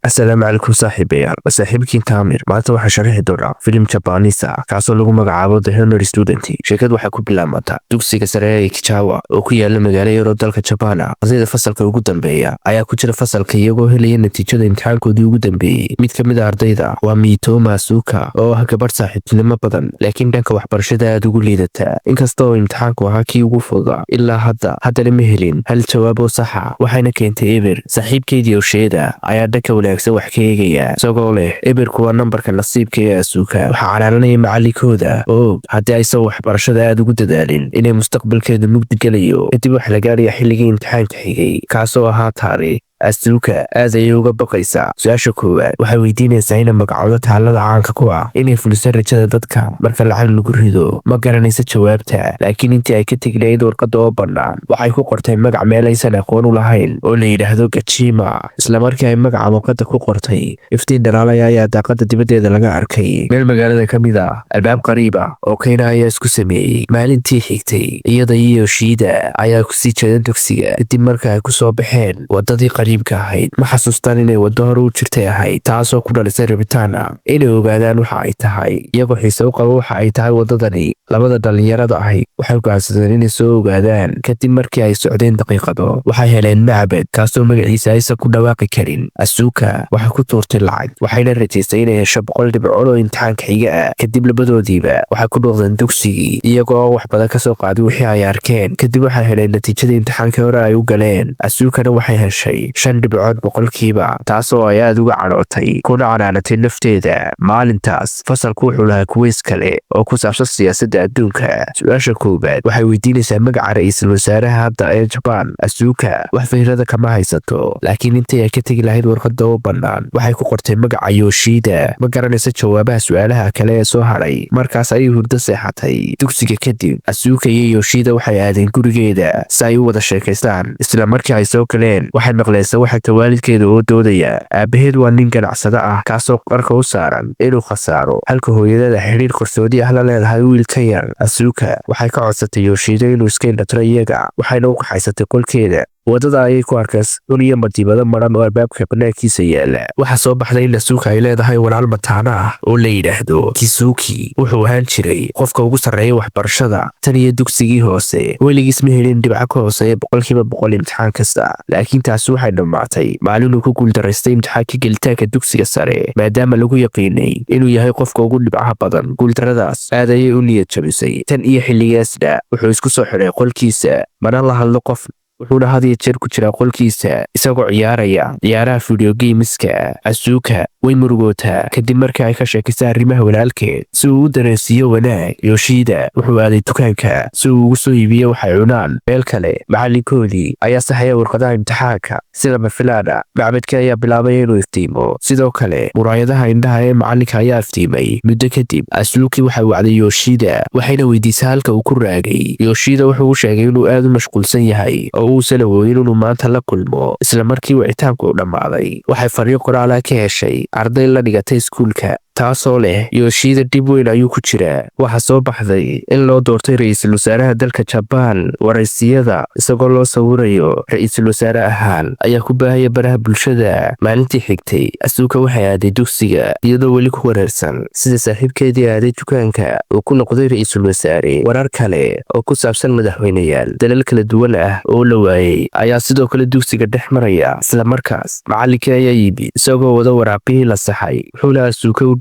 asalaamu calaykum saaxiibayaal waa saaxiibkiin taamir maanta waxaa sharaxi doonaa filim jabaaniis ah kaasoo lagu magacaabo The Honor Student. sheekadu waxay ku bilaabmataa dugsiga sare ee Kichawa oo ku yaala magaalo yar oo dalka Jabaan ah. ardayda fasalka ugu dambeeya ayaa ku jira fasalka iyagoo helaya natiijada imtixaankoodii ugu dambeeyey. mid ka mid ah ardayda waa Mitoma Asuka oo ah gabadh saaxiibtinimo badan laakiin dhanka waxbarashada aad ugu liidata. inkasta oo imtixaanku ahaa kii ugu fududaa ilaa haddana ma helin hal jawaab oo sax ah, waxayna keentay eber. saaxiibkeedii Osheeda ayaa dhanka wax ka eegaya isagoo leh eberku waa nambarka nasiibka ee Asuka. waxaa calaananaya macallinkooda oo haddii aysan waxbarashada aad ugu dadaalin inay mustaqbalkeedu mugdi gelayo. kadib waxa la gaaraya xilligii imtixaanka xigay kaasoo ahaa taariikh. Asuka aad ayay uga baqaysaa. su-aasha koowaad waxay weydiinaysaa inay magacoodo taalada caanka ku ah inay fuliso rajada dadka marka lacag lagu rido. ma garanaysa jawaabta, laakiin intii ay ka tegi lahayd warqadda oo bannaan waxay ku qortay magac meel aysan aqoon u lahayn oo la yidhaahdo Gachima. isla markii ay magaca warqadda ku qortay, iftiin dhalaalaya ayaa daaqada dibaddeeda laga arkay. meel magaalada ka mid ah albaab qariib ah oo Keina ayaa isku sameeyey. maalintii xigtay iyada iyo Yoshida ayaa kusii jeeda dugsiga kadib marka ay ku soo baxeen wadadii ahayd. ma xasuustaan inay waddo hore u jirtay ahayd, taasoo ku dhalisay rabitaan ah inay ogaadaan waxa ay tahay. iyagoo xiise u qaba waxa ay tahay waddadani, labada dhallinyarada ahayd waxay go'aansadeen inay soo ogaadaan. kadib markii ay socdeen daqiiqado waxay heleen macbad kaasoo magaciisa aysan ku dhawaaqi karin. Asuka waxay ku tuurtay lacag waxayna rajaysay inay hesho 100 dhibcood oo imtixaanka xiga ah. kadib labadoodiiba waxay ku dhuuqdeen dugsigii iyagoo wax badan ka soo qaaday wixii ay arkeen. kadib waxay heleen natiijada imtixaanka hore ay u galeen. Asukana waxay heshay 5 dhibcood boqolkiiba, taasoo ay aad uga cadhootay kuna canaanatay nafteeda. maalintaas fasalku wuxuu lahaa kuweys kale oo ku saabsan siyaasadda adduunka. su-aasha koowaad waxay weydiinaysaa magaca ra'iisul wasaaraha hadda ee Jabaan. Asuka wax fikrada kama haysato, laakiin intii ay ka tegi lahayd warqadda oo bannaan waxay ku qortay magaca Yoshida. ma garanaysa jawaabaha su-aalaha kale ee soo hadhay. markaas ayay hurdo seexatay. dugsiga kadib Asuka iyo Yoshida waxay aadeen gurigeeda si ay u wada sheekaystaan. isla markii ay soo galeen waxay maqlaysaa waxa waalidkeeda oo doodaya. aabaheed waa nin ganacsada ah kaasoo qarka u saaran inuu khasaaro, halka hooyadada xiriir qarsoodi ah la leedahay wiil ka yar. Asuka waxay ka codsatay Yoshida inuu iska indhatiro iyaga, waxayna u kaxaysatay qolkeeda. wadada ayay ku arkays duniya madibada maran oo albaabka banaankiisa yaala. waxaa soo baxday in Asuka ay leedahay walaal mataana ah oo la yidhaahdo Kizuki. wuxuu ahaan jiray qofka ugu sarreeya waxbarashada tan iyo dugsigii hoose. weligiis ma helin dhibco ka hooseeya 100% imtixaan kasta, laakiin taasi waxay dhammaatay maalin uu ku guuldaraystay imtixaanka gelitaanka dugsiga sare maadaama lagu yaqiinay inuu yahay qofka ugu dhibcaha badan. guuldaradaas aad ayay u niyad jabisay. tan iyo xilligaasna wuxuu isku soo xidhay qolkiisa, mana la hadlo qof. wuxuuna had iyo jeer ku jiraa qolkiisa isagoo ciyaaraya ciyaaraha video gameska. Asuka way murugootaa kadib markii ay ka sheekisay arrimaha walaalkeed si uu u dareensiiyo wanaag. Yoshida wuxuu aaday dukaanka si uu ugu soo iibiyo waxay cunaan. meel kale macallinkoodii ayaa saxaya warqadaha imtixaanka sida mafilaana. macbadka ayaa bilaabay inuu iftiimo, sidoo kale muraayadaha indhaha ee macallinka ayaa iftiimay. muddo kadib Asuki waxay wacday Yoshida waxayna weydiisay halka uu ku raagay. Yoshida wuxuu u sheegay inuu aad u mashquulsan yahay uusan awoodin inuu maanta la kulmo. isla markii wicitaanku dhammaaday waxay fariin qoraal ka heshay arday la dhigatay iskuulka taasoo leh Yoshida dhib weyn ayuu ku jiraa. waxaa soo baxday in loo doortay ra'iisul wasaaraha dalka Jabaan. waraysiyada isagoo loo sawirayo ra'iisul wasaare ahaan ayaa ku baahaya baraha bulshada. maalintii xigtay Asuka waxay aaday dugsiga iyadoo weli ku wareersan sida saaxiibkeedii aaday dukaanka uu ku noqday ra'iisul wasaare. warar kale oo ku saabsan madaxweynayaal dalal kala duwan ah oo la waayay ayaa sidoo kale dugsiga dhex maraya. isla markaas macallinkii ayaa yimid isagoo wada waraaqihii la saxay. wuxuuna Asuka u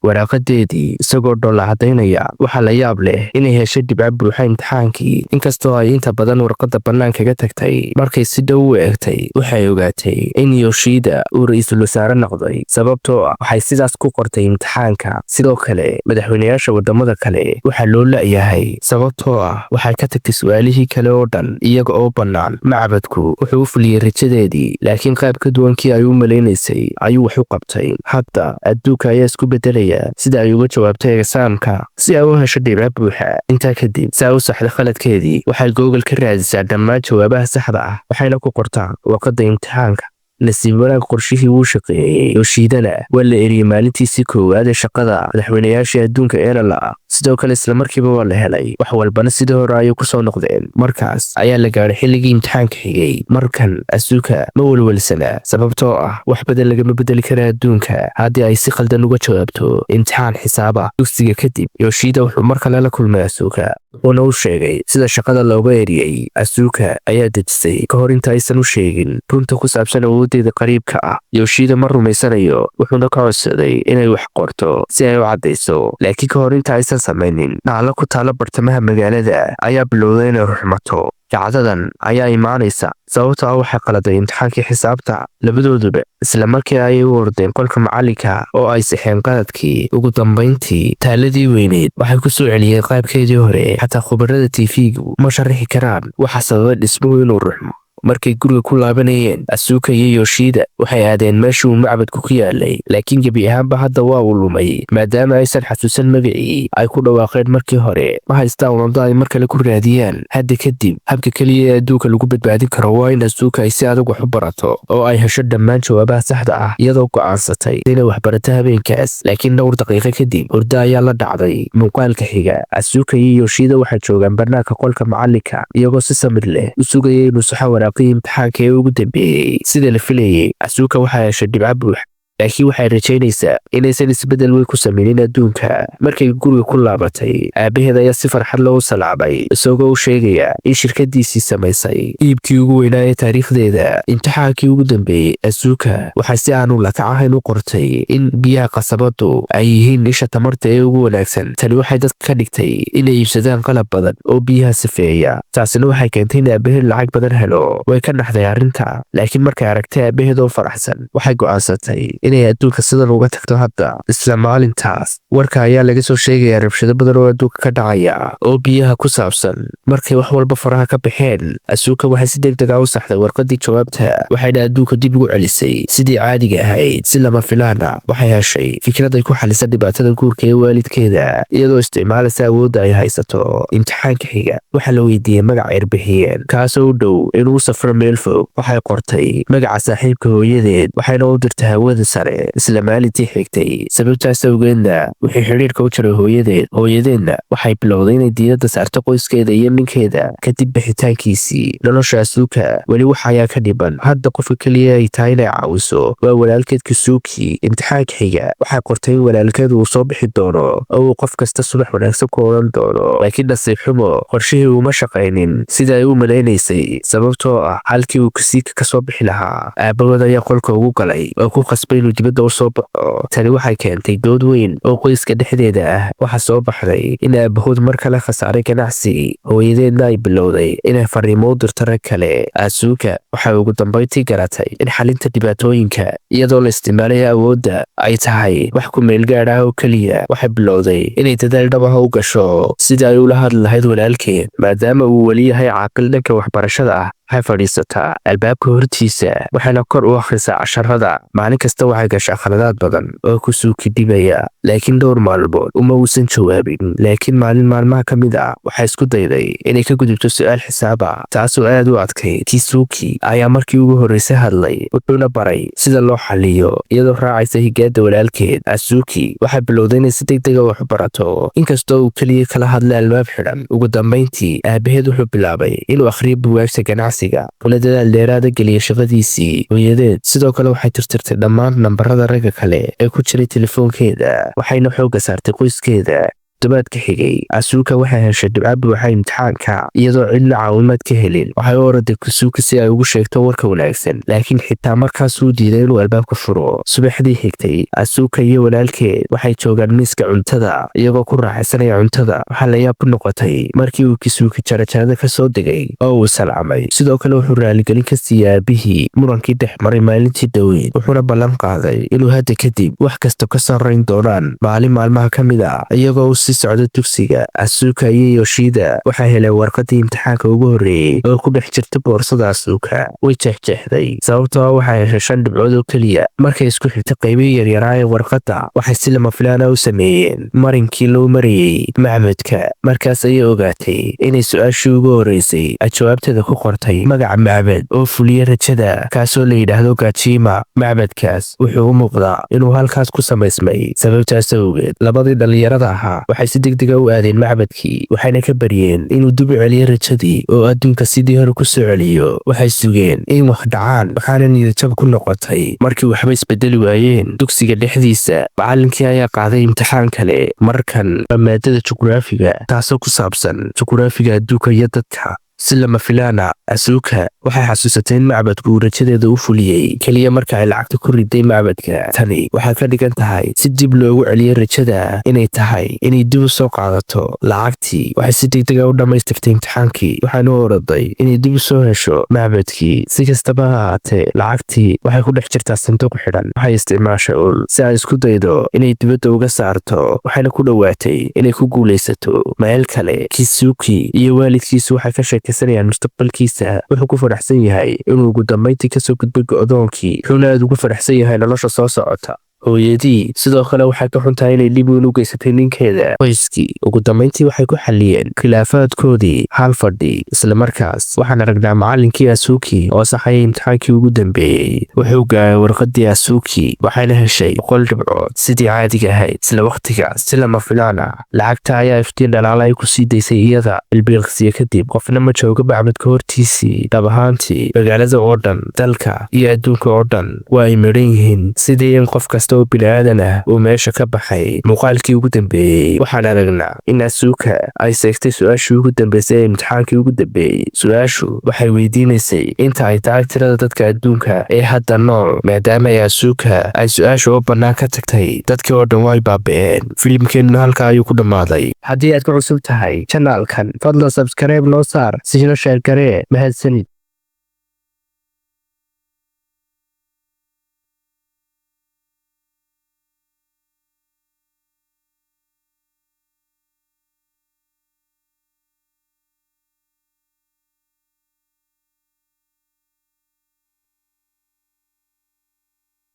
waraaqadeedii isagoo dhoolla cadaynaya. waxaa la yaab leh inay heshay dhibco buuxa imtixaankii, inkastoo ay inta badan warqadda bannaan kaga tagtay. markay si dhow u eegtay waxay ogaatay in Yoshida uu ra'iisul wasaare noqday, sababtoo ah waxay sidaas ku qortay imtixaanka. sidoo kale madaxweynayaasha wadamada kale waxaa loo la'yahay sababtoo ah waxay ka tagtay su'aalihii kale oo dhan iyaga oo bannaan. macbadku wuxuu u fuliyey rajadeedii, laakiin qaab ka duwankii ay u malaynaysay ayuu wax u qabtay. hadda adduunka ayaa isku bedelaya sida ay uga jawaabtay exaamka si ay u hesho dhibco buuxa. intaa kadib si ay u saxdo khaladkeedii waxay Google ka raadisaa dhammaan jawaabaha saxda ah waxayna ku qortaa warqadda imtixaanka. nasiib wanaag qorshihii wuu shaqeeyey Yoshidana waa la eriyey maalintiisii koowaad ee shaqada madaxweynayaashii adduunka ee la sidoo kale isla markiiba waa la helay wax walbana sidii hore ayay ku soo noqdeen markaas ayaa la gaadhay xilligii imtixaanka xigay markan Asuka ma walwalsana sababtoo ah wax badan lagama bedeli kara adduunka haddii ay si khaldan uga jawaabto imtixaan xisaaba dugsiga kadib Yoshida wuxuu mar kale la kulmay Asuka wuxuuna u sheegay sida shaqada looga eriyey Asuka ayaa dejisay ka hor inta aysan u sheegin runta ku saabsan awoodeeda qariibka ah Yoshida ma rumaysanayo wuxuuna ka codsaday inay wax qorto si ay u caddayso laakiin ka hor inta aysan samaynin dhacdo ku taalo bartamaha magaalada ayaa bilowday inay ruxmato dhacdadan ayaa imaanaysa sababtoo ah waxay qaladay imtixaankii xisaabta labadooduba isla markii ay u ordeen qolka macalinka oo ay sixeen qaladkii ugu dambayntii taaladii weyneed waxay ku soo celiyeen qaabkeedii hore xataa khubarada TV-gu ma sharaxi karaan waxa sababay dhismuhu inuu ruxmo markay guriga ku laabanayeen Asuka iyo Yoshida waxay aadeen meeshii uu macbadku ku yaalay laakiin gebi ahaanba hadda waa uu lumay maadaama aysan xasuusan magacii ay ku dhawaaqeen markii hore ma haystaan waddo ay mar kale ku raadiyaan hadda kadib habka keliya ee adduunka lagu badbaadin karo waa in Asuka ay si adag wax u barato oo ay hesho dhammaan jawaabaha saxda ah iyadoo go'aansatay inay wax barato habeenkaas laakiin dhowr daqiiqo kadib hurdo ayaa la dhacday muuqaalka xiga Asuka iyo Yoshida waxay joogaan barnaamijka qolka macalinka iyagoo si samir leh u sugayay inuu saxo imtixaanka ee ugu dambeeyey sida la filayay Asuka waxay heshay dhibco buux laakiin waxay rajaynaysaa inaysan isbedel weyn ku samaynin adduunka markay guriga ku laabatay aabaheed ayaa si farxad leh u salaamay isagoo u sheegaya in shirkadiisii samaysay iibkii ugu weynaa ee taariikhdeeda imtixaankii ugu dambeeyey Asuka waxay si aanu lakac ahayn u qortay in biyaha qasabadu ay yihiin isha tamarta ee ugu wanaagsan tani waxay dadka ka dhigtay inay iibsadaan qalab badan oo biyaha sifeeya taasina waxay keentay in aabaheed lacag badan helo way ka naxday arrinta laakiin markay aragtay aabaheed oo faraxsan waxay go'aansatay inay adduunka sidan uga tagto hadda isla maalintaas warka ayaa laga soo sheegayaa rabshado badan oo adduunka ka dhacaya oo biyaha ku saabsan markay wax walba faraha ka baxeen Asuka waxay si degdeg ah u saxday warqadii jawaabta waxayna adduunka dib ugu celisay sidii caadiga ahayd si lama filaana waxay heshay fikrad ay ku xalisa dhibaatada guurka ee waalidkeeda iyadoo isticmaalaysa awoodda ay haysato imtixaanka xiga waxaa la weydiiyey magaca erbixiyeen kaasoo u dhow inuu safro meel fog waxay qortay magaca saaxiibka hooyadeed waxayna u dirtay hawada isla maalintii xigtay sababtaas awgeedna wixii xidhiirka u jiray hooyadeedna waxay bilowday inay diiradda saarto qoyskeeda iyo ninkeeda kadib bixitaankiisii nolosha Asuka weli waxa ayaa ka dhiban hadda qofka keliya ay tahay inay caawiso waa walaalkeed Kusuki imtixaanka xiga waxay qortay in walaalkeedu uu soo bixi doono oo uu qof kasta subax wanaagsan ku odhan doono laakiin nasiib xumo qorshihii uma shaqaynin sida ay u malaynaysay sababtoo ah halkii uu Kusuki ka soo bixi lahaa aabahood ayaa qolka ugu galay oo ku qasbay inuu dibadda u soo baxo tani waxay keentay dood weyn oo qoyska dhexdeeda ah waxaa soo baxday in aabahood mar kale khasaaray ganacsi hooyadeedna ay bilowday inay fariimo u dirto rag kale Asuka waxay ugu dambayntii garatay in xalinta dhibaatooyinka iyadoo la isticmaalaya awoodda ay tahay wax ku meel gaadh ah oo keliya waxay bilowday inay dadaal dhab ah u gasho sidii ay ula hadli lahayd walaalkeed maadaama uu weli yahay caaqil dhanka waxbarashada ah waxay fadhiisataa albaabka hortiisa waxayna kor u akhrisaa casharada maalin kasta waxay gashaa khaladaad badan oo Kusuki dhibaya laakiin dhowr maalmood uma uusan jawaabin laakiin maalin maalmaha ka mid ah waxay isku dayday inay ka gudubto su'aal xisaab ah taasoo aad u adkayd Kusuki ayaa markii ugu horreysay hadlay wuxuuna baray sida loo xaliyo iyadoo raacaysa higaada walaalkeed Asuka waxay bilowday inay si degdeg ah wax u barato inkastoo uu keliya kala hadlay albaab xidhan ugu dambayntii aabaheed wuxuu bilaabay inuu akhriyo buugaagta ganacsiga una dadaal dheeraada geliya shaqadiisii hooyadeed sidoo kale waxay tirtirtay dhammaan nambarada ragga kale ee ku jiray telefoonkeeda waxayna xoogga saartay qoyskeeda todobaadka xigay Asuka waxay heshay dhibco buuxa imtixaanka iyadoo cidna caawimaad ka helin waxay u oraday Kusuki si ay ugu sheegto warka wanaagsan laakiin xitaa markaas uu diiday inuu albaabka furo subaxdii xigtay Asuka iyo walaalkeed waxay joogaan miiska cuntada iyagoo ku raaxaysanaya cuntada waxaa la yaab ku noqotay markii uu Kusuki jarajarada ka soo degay oo uu salaamay sidoo kale wuxuu raaligelin ka siiyay aabihii murankii dhex maray maalintii dhaweyd wuxuuna ballan qaaday inuu hadda kadib wax kasta ka sarrayn doonaan maalin maalmaha ka mid ah iyagoo sii socda dugsiga, Asuka iyo Yoshida waxay heleen warqadii imtixaanka ugu horreeyey oo ku dhex jirta boorsada Asuka. Way jeexjeexday sababtoo waxay heshay 5 dhibcood oo keliya. Markay isku xigtay qaybihii yaryaraa ee warqadda, waxay si lama filaan ah u sameeyeen marinkii loo marayey macbadka. Markaas ayay ogaatay inay su'aashii ugu horreysay ay jawaabteeda ku qortay magaca macbad oo fuliya rajada, kaasoo la yidhaahdo Gajima. Macbadkaas wuxuu u muuqdaa inuu halkaas ku samaysmay. sababtaas awgeed labadii dhallinyarada ahaa waxay si degdega u aadeen macbadkii, waxayna ka baryeen inuu dib u celiyo rajadii oo adduunka sidii hore ku soo celiyo. waxay sugeen in wax dhacaan, waxaana niyadjab ku noqotay markii waxba isbedeli waayeen. dugsiga dhexdiisa macallinkii ayaa qaaday imtixaan kale, markan waa maadada jugraafiga, taasoo ku saabsan jugraafiga adduunka iyo dadka. si lama filaana Asuka waxay xasuusatay in macbadku uu rajadeeda u fuliyey keliya marka ay lacagta ku riday macbadka. tani waxay ka dhigan tahay si dib loogu celiyo rajada inay tahay inay dib u soo qaadato lacagtii. waxay si degdega u dhammaystirtay imtixaankii, waxaana u oraday inay dib u soo hesho macbadkii. si kastaba ha ahaatee, lacagtii waxay ku dhex jirtaa sanduuq xidhan. waxay isticmaashay ul si ay isku daydo inay dibadda uga saarto, waxayna ku dhowaatay inay ku guulaysato. meel kale, Kisuki iyo waalidkiisu waxay ka sheekaysanayaan mustaqbalkiisa. wuxuu ku faraxsan yahay inuu ugu dambayntii kasoo gudbay go'doonkii, wuxuuna aad ugu faraxsan yahay nolosha soo socota. hooyadii sidoo kale waxay ka xuntahay inay dhib weyn u geysatay ninkeeda. qoyskii ugu dambayntii waxay ku xalliyeen khilaafaadkoodii hal fadhi. isla markaas waxaan aragnaa macallinkii Asuki oo saxayay imtixaankii ugu dambeeyey. wuxuu gaaray warqadii Asuki, waxayna heshay 100 dhibcood sidii caadiga ahayd. isla waqtigaas si lama filaan ah, lacagta ayaa iftiin dhalaala ay ku sii daysay iyada. ilbiiqsiyo kadib, qofna ma joogo macbadka hortiisii. dhab ahaantii magaalada oo dhan, dalka iyo adduunka oo dhan waa ay midhan yihiin, sidii in qof kasta oo bini'aadan ah uu meesha ka baxay. muuqaalkii ugu dambeeyey waxaan aragnaa in Asuka ay seegtay su'aashii ugu dambeysay ee imtixaankii ugu dambeeyey. su'aashu waxay weydiinaysay inta ay tahay tirada dadka adduunka ee hadda nool. maadaama ay Asuka ay su'aashu oo bannaan ka tagtay, dadkii oo dhan way baaba'een. filimkeennuna halkaa ayuu ku dhammaaday. haddii aad ku cusub tahay janaalkan, fadlan subscribe noo saar, sina sheer garee. mahadsanid.